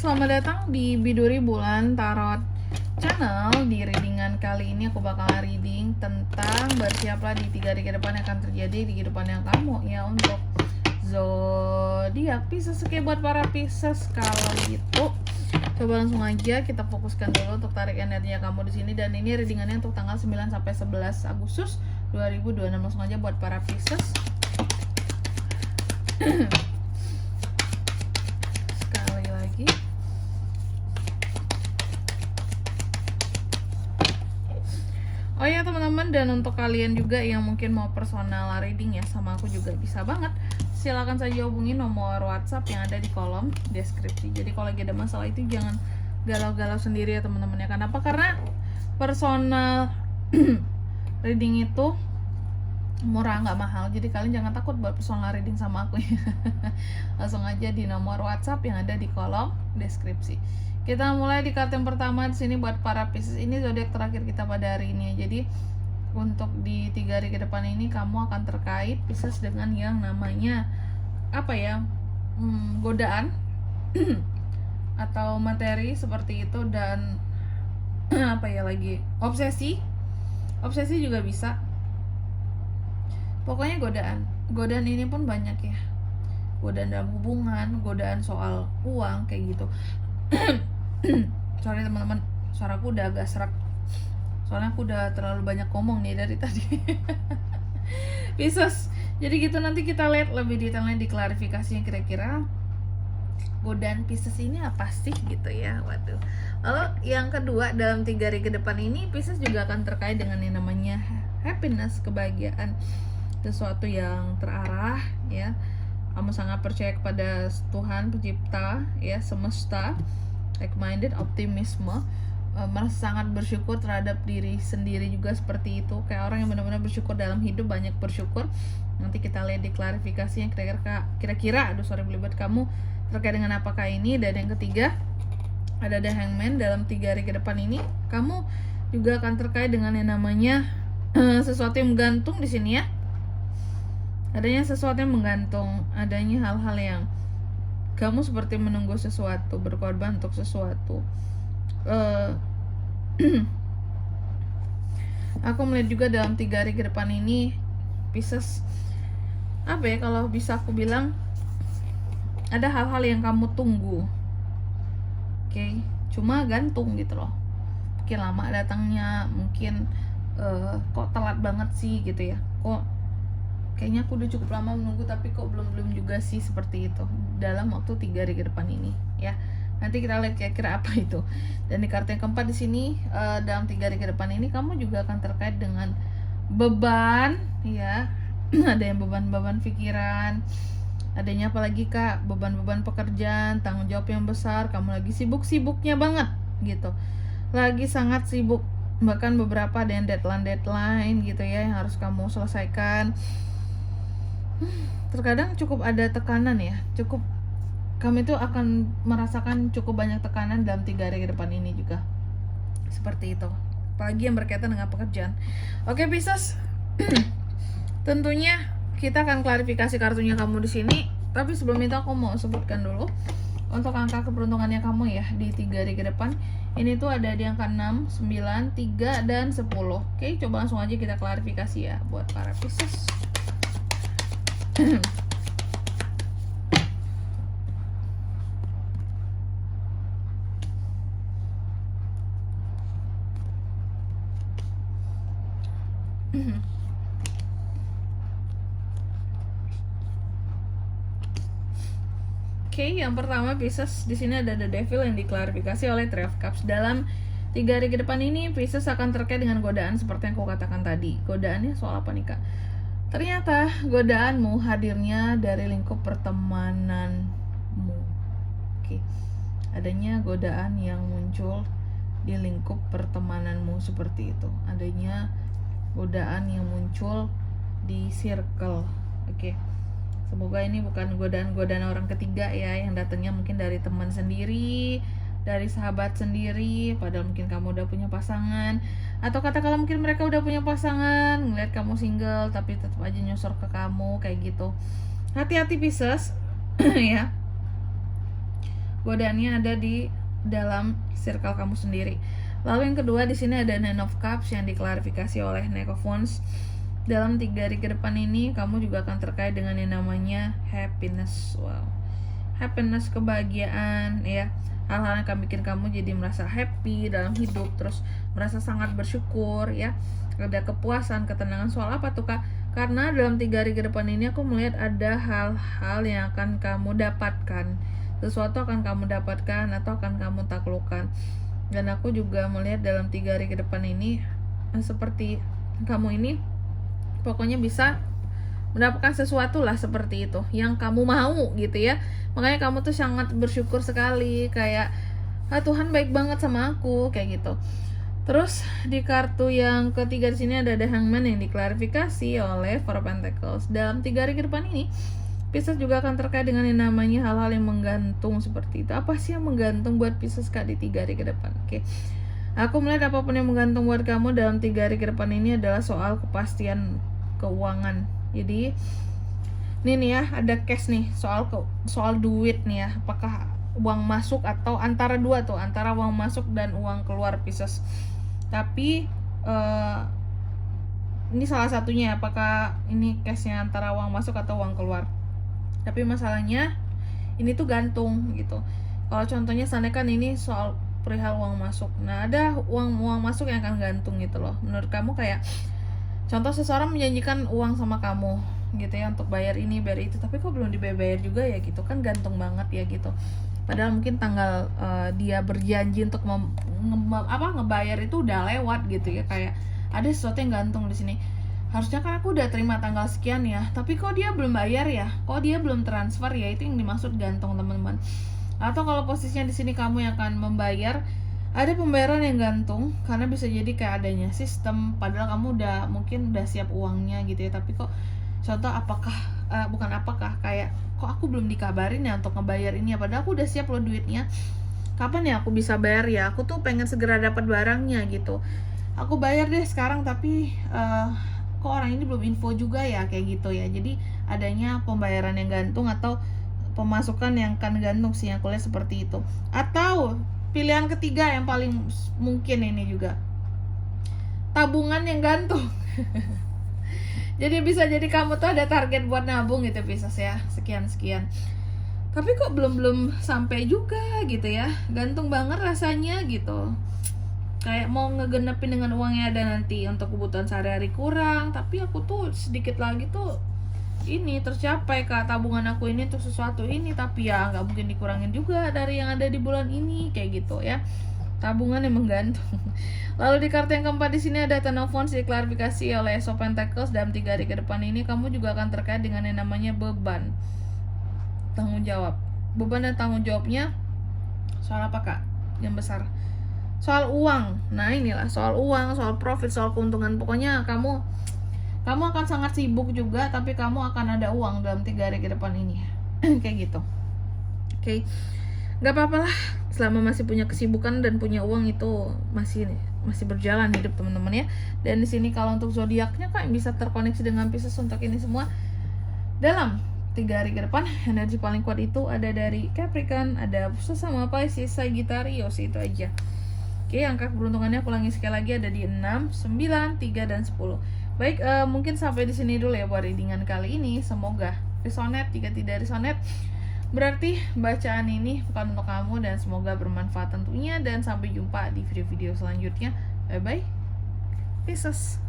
selamat datang di Biduri Bulan Tarot Channel. Di readingan kali ini aku bakal reading tentang bersiaplah di 3 hari ke depan yang akan terjadi di kehidupan yang kamu ya, untuk zodiak Pisces. Oke, buat para Pisces kalau gitu coba langsung aja kita fokuskan dulu untuk tarik energinya kamu di sini, dan ini readingannya untuk tanggal 9 sampai 11 Agustus 2026. Langsung aja buat para Pisces. Sekali lagi. Oh ya teman-teman, dan untuk kalian juga yang mungkin mau personal reading ya sama aku juga bisa banget. Silakan saja hubungi nomor WhatsApp yang ada di kolom deskripsi. Jadi kalau lagi ada masalah itu jangan galau-galau sendiri ya teman-teman ya. Kenapa? Karena personal reading itu murah, nggak mahal. Jadi kalian jangan takut buat personal reading sama aku ya. Langsung aja di nomor WhatsApp yang ada di kolom deskripsi. Kita mulai di kartu yang pertama di sini buat para Pisces. Ini zodiak terakhir kita pada hari ini ya. Jadi untuk di 3 hari ke depan ini kamu akan terkait Pisces dengan yang namanya apa ya? Godaan atau materi seperti itu, dan apa ya lagi? Obsesi juga bisa. Pokoknya godaan ini pun banyak ya. Godaan dalam hubungan, godaan soal uang kayak gitu. Sorry teman-teman, suaraku udah agak serak. Soalnya aku udah terlalu banyak ngomong nih dari tadi. Pisces. Jadi gitu, nanti kita lihat lebih detailnya di klarifikasinya kira-kira godaan Pisces ini apa sih gitu ya. Waduh. Lalu yang kedua, dalam 3 hari ke depan ini Pisces juga akan terkait dengan yang namanya happiness, kebahagiaan, sesuatu yang terarah ya. Kamu sangat percaya kepada Tuhan pencipta ya, semesta, like-minded, optimisme, merasa sangat bersyukur terhadap diri sendiri juga seperti itu. Kayak orang yang benar-benar bersyukur dalam hidup, banyak bersyukur. Nanti kita lihat di klarifikasinya kira-kira belibet kamu terkait dengan apakah ini. Dan yang ketiga ada The Hangman. Dalam 3 hari ke depan ini kamu juga akan terkait dengan yang namanya sesuatu yang menggantung di sini ya. Adanya sesuatu yang menggantung, adanya hal-hal yang kamu seperti menunggu sesuatu, berkorban untuk sesuatu. Aku melihat juga dalam 3 hari ke depan ini Pisces, apa ya, kalau bisa aku bilang ada hal-hal yang kamu tunggu. Oke, cuma gantung gitu loh. Mungkin lama datangnya, mungkin kok telat banget sih gitu ya. Kok kayaknya aku udah cukup lama menunggu tapi kok belum juga sih, seperti itu dalam waktu 3 hari ke depan ini ya. Nanti kita lihat kira-kira apa itu. Dan di kartu yang keempat di sini dalam 3 hari ke depan ini kamu juga akan terkait dengan beban ya. Ada yang beban pikiran, adanya apalagi Kak, beban pekerjaan, tanggung jawab yang besar. Kamu lagi sibuk-sibuknya banget gitu, lagi sangat sibuk, bahkan beberapa ada yang deadline gitu ya yang harus kamu selesaikan. Terkadang cukup ada tekanan ya, kami itu akan merasakan cukup banyak tekanan dalam 3 hari ke depan ini juga seperti itu, apalagi yang berkaitan dengan pekerjaan. Oke Pisces, tentunya kita akan klarifikasi kartunya kamu di sini, tapi sebelum itu aku mau sebutkan dulu untuk angka keberuntungannya kamu ya di 3 hari ke depan. Ini tuh ada di angka 6, 9, 3, dan 10. Oke, coba langsung aja kita klarifikasi ya buat para Pisces. Oke, yang pertama Pisces, di sini ada The Devil yang diklarifikasi oleh Three of Cups. Dalam 3 hari ke depan ini Pisces akan terkait dengan godaan seperti yang aku katakan tadi. Godaannya soal apa nih Kak? Ternyata godaanmu hadirnya dari lingkup pertemananmu. Oke, adanya godaan yang muncul di lingkup pertemananmu seperti itu. Adanya godaan yang muncul di circle. Oke. Semoga ini bukan godaan orang ketiga ya, yang datangnya mungkin dari teman sendiri, dari sahabat sendiri, padahal mungkin kamu udah punya pasangan, atau katakanlah mungkin mereka udah punya pasangan, ngeliat kamu single tapi tetap aja nyosor ke kamu kayak gitu. Hati-hati Pisces ya. godaannya ada di dalam circle kamu sendiri. Lalu yang kedua di sini ada Nine of Cups yang diklarifikasi oleh Knight of Wands. Dalam 3 hari ke depan ini kamu juga akan terkait dengan yang namanya happiness. Wow, happiness, kebahagiaan ya, hal-hal yang akan bikin kamu jadi merasa happy dalam hidup, terus merasa sangat bersyukur ya, ada kepuasan, ketenangan. Soal apa tuh Kak? Karena dalam 3 hari ke depan ini aku melihat ada hal-hal yang akan kamu dapatkan, sesuatu akan kamu dapatkan atau akan kamu taklukkan. Dan aku juga melihat dalam 3 hari ke depan ini seperti kamu ini pokoknya bisa mendapatkan sesuatu lah seperti itu yang kamu mau gitu ya. Makanya kamu tuh sangat bersyukur sekali, kayak Tuhan baik banget sama aku kayak gitu. Terus di kartu yang ketiga di sini ada The Hangman yang diklarifikasi oleh Four of Pentacles. Dalam 3 hari ke depan ini Pisces juga akan terkait dengan yang namanya hal-hal yang menggantung seperti itu. Apa sih yang menggantung buat Pisces Kak di 3 hari ke depan? Oke. Aku melihat apapun yang menggantung buat kamu dalam 3 hari ke depan ini adalah soal kepastian keuangan. Jadi ini nih ya, ada cash nih, soal duit nih ya. Apakah uang masuk atau antara dua tuh, antara uang masuk dan uang keluar Pisces. Tapi ini salah satunya, apakah ini cashnya antara uang masuk atau uang keluar. Tapi masalahnya ini tuh gantung gitu. Kalau contohnya seandainya kan ini soal perihal uang masuk. Nah, ada uang masuk yang akan gantung gitu loh. Menurut kamu kayak contoh seseorang menjanjikan uang sama kamu gitu ya untuk bayar ini, bayar itu, tapi kok belum dibayar juga ya gitu kan, gantung banget ya gitu. Padahal mungkin tanggal dia berjanji untuk ngebayar itu udah lewat gitu ya, kayak ada sesuatu yang gantung di sini. Harusnya kan aku udah terima tanggal sekian ya, tapi kok dia belum bayar ya, kok dia belum transfer ya, itu yang dimaksud gantung teman-teman. Atau kalau posisinya di sini kamu yang akan membayar, ada pembayaran yang gantung karena bisa jadi kayak adanya sistem, padahal kamu mungkin udah siap uangnya gitu ya, tapi kok contoh kayak kok aku belum dikabarin ya untuk ngebayar ini ya, padahal aku udah siap loh duitnya, kapan ya aku bisa bayar ya, aku tuh pengen segera dapat barangnya gitu, aku bayar deh sekarang, tapi kok orang ini belum info juga ya, kayak gitu ya. Jadi adanya pembayaran yang gantung atau pemasukan yang akan gantung sih, yang kuliah seperti itu. Atau pilihan ketiga yang paling mungkin ini juga, tabungan yang gantung. Jadi bisa jadi kamu tuh ada target buat nabung gitu Pisces ya, sekian-sekian, tapi kok belum sampai juga gitu ya, gantung banget rasanya gitu. Kayak mau ngegenepin dengan uangnya ada nanti untuk kebutuhan sehari-hari kurang, tapi aku tuh sedikit lagi tuh ini tercapai Kak, tabungan aku ini untuk sesuatu ini, tapi ya nggak mungkin dikurangin juga dari yang ada di bulan ini, kayak gitu ya. Tabungan yang menggantung. Lalu di kartu yang keempat di sini ada Ten of Wands diklarifikasi oleh Ace of Pentacles. Dalam 3 hari ke depan ini kamu juga akan terkait dengan yang namanya beban, tanggung jawab. Beban dan tanggung jawabnya soal apa Kak? Yang besar soal uang. Nah inilah soal uang, soal profit, soal keuntungan. Pokoknya kamu akan sangat sibuk juga, tapi kamu akan ada uang dalam 3 hari ke depan ini. Kayak gitu. Oke. Gak apa-apa lah, selama masih punya kesibukan dan punya uang itu masih berjalan hidup teman-teman ya. Dan di sini kalau untuk zodiaknya Kak bisa terkoneksi dengan Pisces untuk ini semua. Dalam 3 hari ke depan energi paling kuat itu ada dari Capricorn, ada sesama Pisces, Sagittarius, itu aja. Oke, angka keberuntungannya aku ulangi sekali lagi, ada di 6, 9, 3, dan 10. Baik, mungkin sampai di sini dulu ya buat readingan kali ini. Semoga resonate. Jika tidak resonate, berarti bacaan ini bukan untuk kamu, dan semoga bermanfaat tentunya. Dan sampai jumpa di video-video selanjutnya. Bye-bye, Pisces.